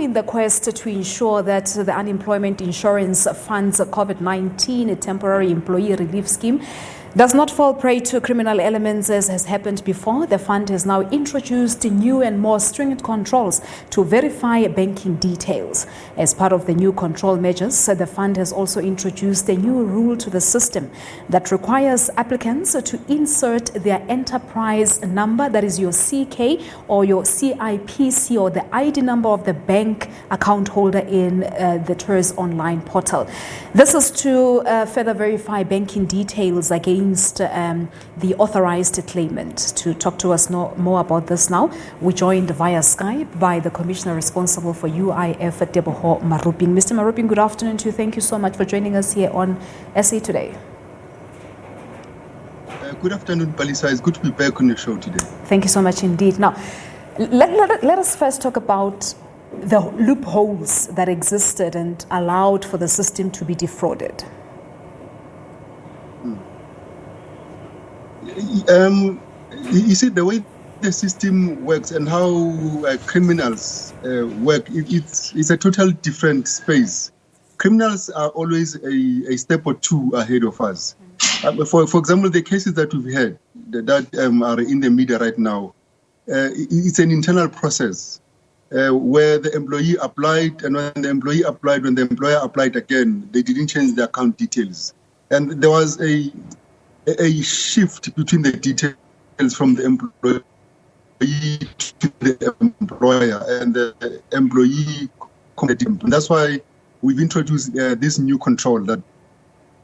In the quest to ensure that the Unemployment Insurance Fund's COVID-19 temporary employee relief scheme does not fall prey to criminal elements as has happened before, the fund has now introduced new and more stringent controls to verify banking details. As part of the new control measures, the fund has also introduced a new rule to the system that requires applicants to insert their enterprise number, that is your CK or your CIPC or the ID number of the bank account holder in the TERS online portal. This is to further verify banking details against the authorized claimant. To talk to us more about this now, we joined via Skype by the Commissioner responsible for UIF, Teboho Maruping. Mr. Maruping, good afternoon to you. Thank you so much for joining us here on SA Today. Good afternoon, Palisa. It's good to be back on the show today. Thank you so much indeed. Now, let us first talk about the loopholes that existed and allowed for the system to be defrauded. You see, the way the system works and how criminals work, it's a total different space. Criminals are always a step or two ahead of us. For example, the cases that we've had that are in the media right now, it's an internal process where the employee applied, and when the employer applied again, they didn't change the account details. And there was a shift between the details from the employee to the employer and the employee. And that's why we've introduced this new control that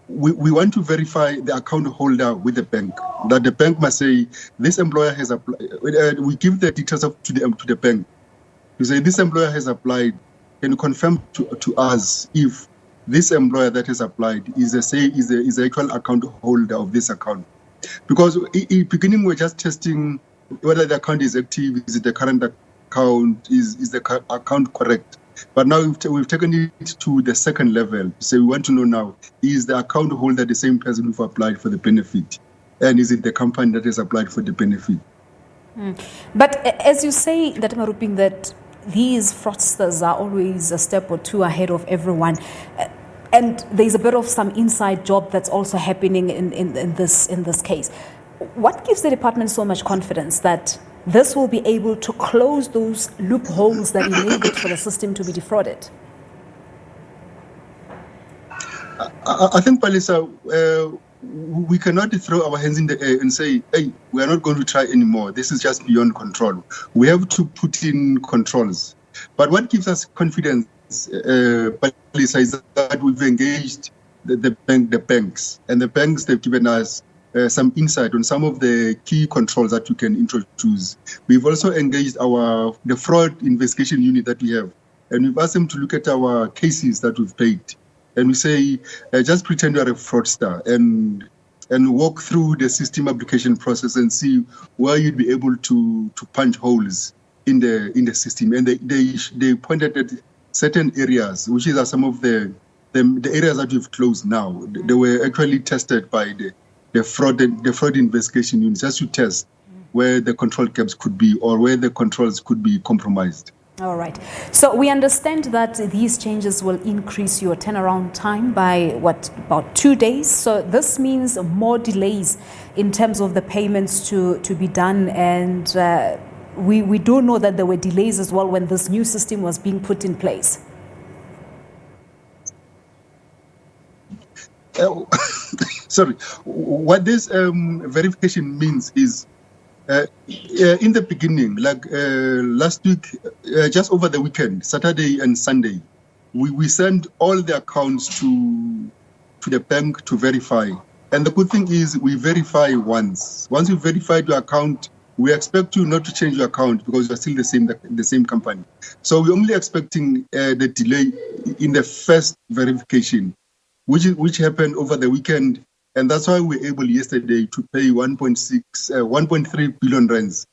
we want to verify the account holder with the bank. That the bank must say, this employer has applied. We give the details to the bank. We say, this employer has applied. Can you confirm to us if this employer that has applied is the actual account holder of this account? Because in the beginning, we're just testing whether the account is active, is it the current account, is the account correct? But now we've taken it to the second level. So we want to know now, is the account holder the same person who applied for the benefit? And is it the company that has applied for the benefit? But as you say, that Maruping, that these fraudsters are always a step or two ahead of everyone. And there's a bit of some inside job that's also happening in this case. What gives the department so much confidence that this will be able to close those loopholes that enable for the system to be defrauded? I think, Palisa, we cannot throw our hands in the air and say, hey, we are not going to try anymore. This is just beyond control. We have to put in controls. But what gives us confidence, Palisa, is that we've engaged the banks. And the banks, they've given us some insight on some of the key controls that we can introduce. We've also engaged the fraud investigation unit that we have. And we've asked them to look at our cases that we've paid. And we say, just pretend you are a fraudster and walk through the system application process and see where you'd be able to punch holes in the system. And they pointed at certain areas, which are some of the areas that we've closed now. They were actually tested by the fraud investigation unit, just to test where the control gaps could be or where the controls could be compromised. All right. So we understand that these changes will increase your turnaround time by about 2 days. So this means more delays in terms of the payments to be done. And we do know that there were delays as well when this new system was being put in place. Sorry. What this verification means is, in the beginning, like last week, just over the weekend, Saturday and Sunday, we send all the accounts to the bank to verify. And the good thing is we verify once. Once you verify your account, we expect you not to change your account because you're still the same company. So we're only expecting the delay in the first verification, which happened over the weekend. And that's why we were able yesterday to pay 1.3 billion rands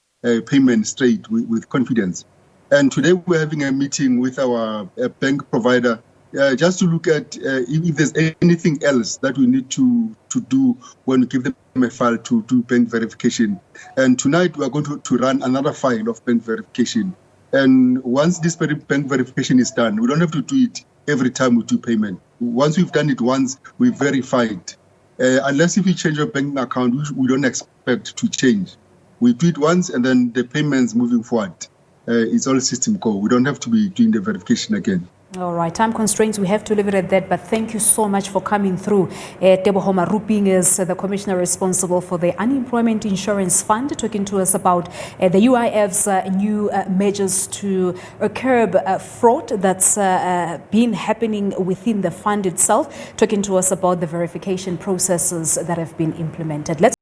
payment straight with confidence. And today we're having a meeting with our bank provider just to look at if there's anything else that we need to do when we give them a file to do bank verification. And tonight we are going to run another file of bank verification And once this bank verification is done, we don't have to do it every time we do payment. Once we've done it once, we verify it. Unless if we change your banking account, which we don't expect to change. We do it once and then the payments moving forward. It's all system go. We don't have to be doing the verification again. All right, time constraints, we have to leave it at that, but thank you so much for coming through. Teboho Maruping is the commissioner responsible for the Unemployment Insurance Fund, talking to us about the UIF's new measures to curb fraud that's been happening within the fund itself, talking to us about the verification processes that have been implemented. Let's